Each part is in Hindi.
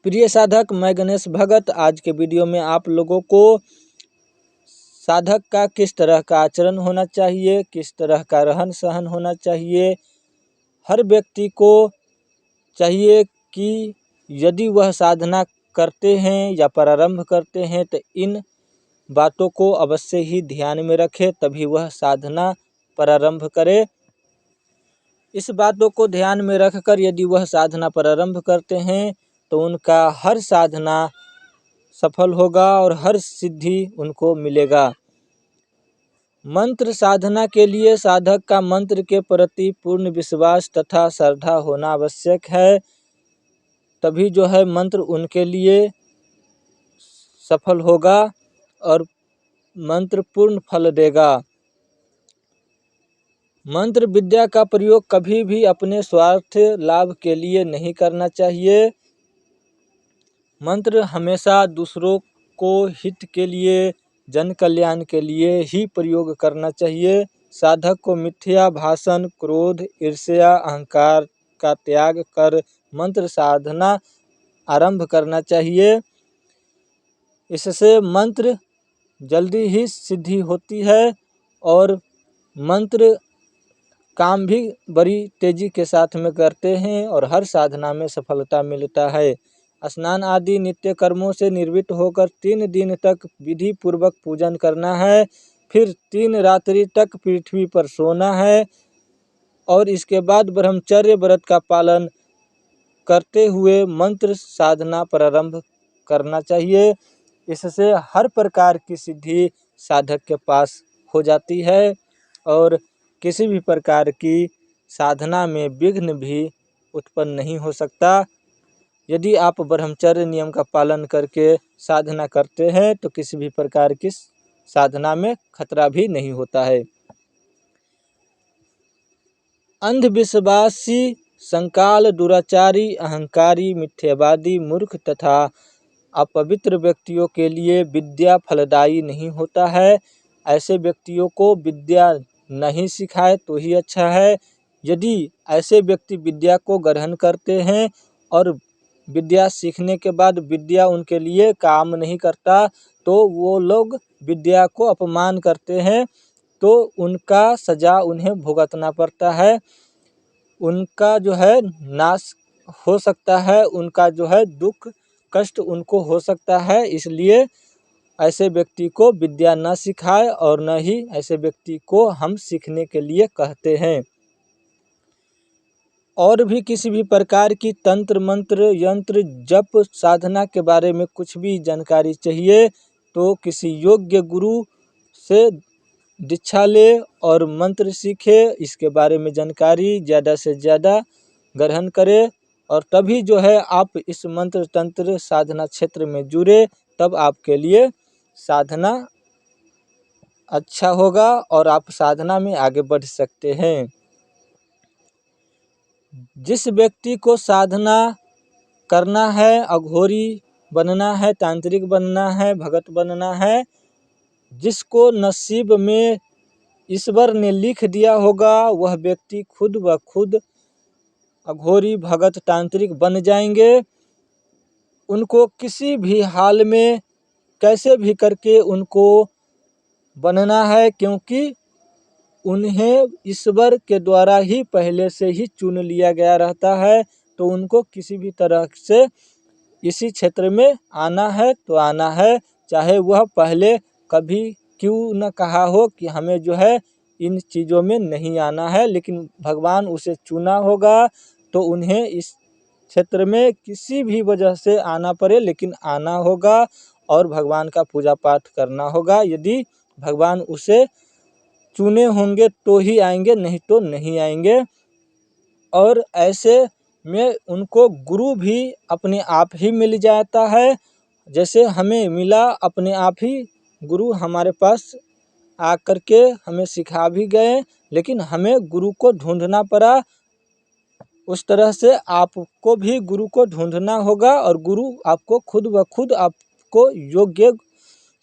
प्रिय साधक, मैं गणेश भगत आज के वीडियो में आप लोगों को साधक का किस तरह का आचरण होना चाहिए, किस तरह का रहन सहन होना चाहिए। हर व्यक्ति को चाहिए कि यदि वह साधना करते हैं या प्रारंभ करते हैं तो इन बातों को अवश्य ही ध्यान में रखे, तभी वह साधना प्रारंभ करे। इस बातों को ध्यान में रखकर यदि वह साधना प्रारंभ करते हैं तो उनका हर साधना सफल होगा और हर सिद्धि उनको मिलेगा। मंत्र साधना के लिए साधक का मंत्र के प्रति पूर्ण विश्वास तथा श्रद्धा होना आवश्यक है, तभी जो है मंत्र उनके लिए सफल होगा और मंत्र पूर्ण फल देगा। मंत्र विद्या का प्रयोग कभी भी अपने स्वार्थ लाभ के लिए नहीं करना चाहिए। मंत्र हमेशा दूसरों को हित के लिए, जन कल्याण के लिए ही प्रयोग करना चाहिए। साधक को मिथ्या भाषण, क्रोध, ईर्ष्या, अहंकार का त्याग कर मंत्र साधना आरंभ करना चाहिए। इससे मंत्र जल्दी ही सिद्धि होती है और मंत्र काम भी बड़ी तेजी के साथ में करते हैं और हर साधना में सफलता मिलता है। स्नान आदि नित्य कर्मों से निर्वृत्त होकर 3 दिन तक विधि पूर्वक पूजन करना है, फिर 3 रात्रि तक पृथ्वी पर सोना है और इसके बाद ब्रह्मचर्य व्रत का पालन करते हुए मंत्र साधना प्रारंभ करना चाहिए। इससे हर प्रकार की सिद्धि साधक के पास हो जाती है और किसी भी प्रकार की साधना में विघ्न भी उत्पन्न नहीं हो सकता। यदि आप ब्रह्मचर्य नियम का पालन करके साधना करते हैं तो किसी भी प्रकार की साधना में खतरा भी नहीं होता है। अंधविश्वासी, संकाल, दुराचारी, अहंकारी, मिथ्यावादी, मूर्ख तथा अपवित्र व्यक्तियों के लिए विद्या फलदायी नहीं होता है। ऐसे व्यक्तियों को विद्या नहीं सिखाए तो ही अच्छा है। यदि ऐसे व्यक्ति विद्या को ग्रहण करते हैं और विद्या सीखने के बाद विद्या उनके लिए काम नहीं करता तो वो लोग विद्या को अपमान करते हैं, तो उनका सजा उन्हें भुगतना पड़ता है। उनका जो है नाश हो सकता है, उनका जो है दुख कष्ट उनको हो सकता है। इसलिए ऐसे व्यक्ति को विद्या न सिखाए और न ही ऐसे व्यक्ति को हम सीखने के लिए कहते हैं। और भी किसी भी प्रकार की तंत्र मंत्र यंत्र जप साधना के बारे में कुछ भी जानकारी चाहिए तो किसी योग्य गुरु से दीक्षा ले और मंत्र सीखे, इसके बारे में जानकारी ज़्यादा से ज़्यादा ग्रहण करे और तभी जो है आप इस मंत्र तंत्र साधना क्षेत्र में जुड़े, तब आपके लिए साधना अच्छा होगा और आप साधना में आगे बढ़ सकते हैं। जिस व्यक्ति को साधना करना है, अघोरी बनना है, तांत्रिक बनना है, भगत बनना है, जिसको नसीब में ईश्वर ने लिख दिया होगा वह व्यक्ति खुद व खुद अघोरी, भगत, तांत्रिक बन जाएंगे। उनको किसी भी हाल में कैसे भी करके उनको बनना है, क्योंकि उन्हें ईश्वर के द्वारा ही पहले से ही चुन लिया गया रहता है। तो उनको किसी भी तरह से इसी क्षेत्र में आना है तो आना है, चाहे वह पहले कभी क्यों न कहा हो कि हमें जो है इन चीज़ों में नहीं आना है, लेकिन भगवान उसे चुना होगा तो उन्हें इस क्षेत्र में किसी भी वजह से आना पड़े लेकिन आना होगा और भगवान का पूजा पाठ करना होगा। यदि भगवान उसे चुने होंगे तो ही आएंगे, नहीं तो नहीं आएंगे। और ऐसे में उनको गुरु भी अपने आप ही मिल जाता है, जैसे हमें मिला अपने आप ही गुरु हमारे पास आकर के हमें सिखा भी गए, लेकिन हमें गुरु को ढूंढना पड़ा। उस तरह से आपको भी गुरु को ढूंढना होगा और गुरु आपको खुद ब खुद आपको योग्य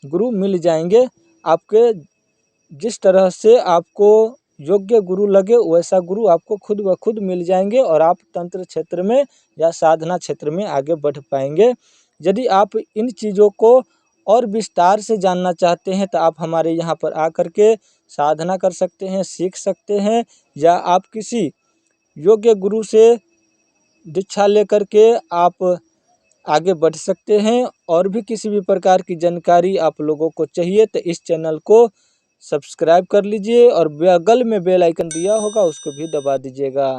गुरु मिल जाएंगे। आपके जिस तरह से आपको योग्य गुरु लगे वैसा गुरु आपको खुद ब खुद मिल जाएंगे और आप तंत्र क्षेत्र में या साधना क्षेत्र में आगे बढ़ पाएंगे। यदि आप इन चीज़ों को और विस्तार से जानना चाहते हैं तो आप हमारे यहाँ पर आकर के साधना कर सकते हैं, सीख सकते हैं, या आप किसी योग्य गुरु से दीक्षा लेकर के आप आगे बढ़ सकते हैं। और भी किसी भी प्रकार की जानकारी आप लोगों को चाहिए तो इस चैनल को सब्सक्राइब कर लीजिए और बगल में बेल आइकन दिया होगा उसको भी दबा दीजिएगा।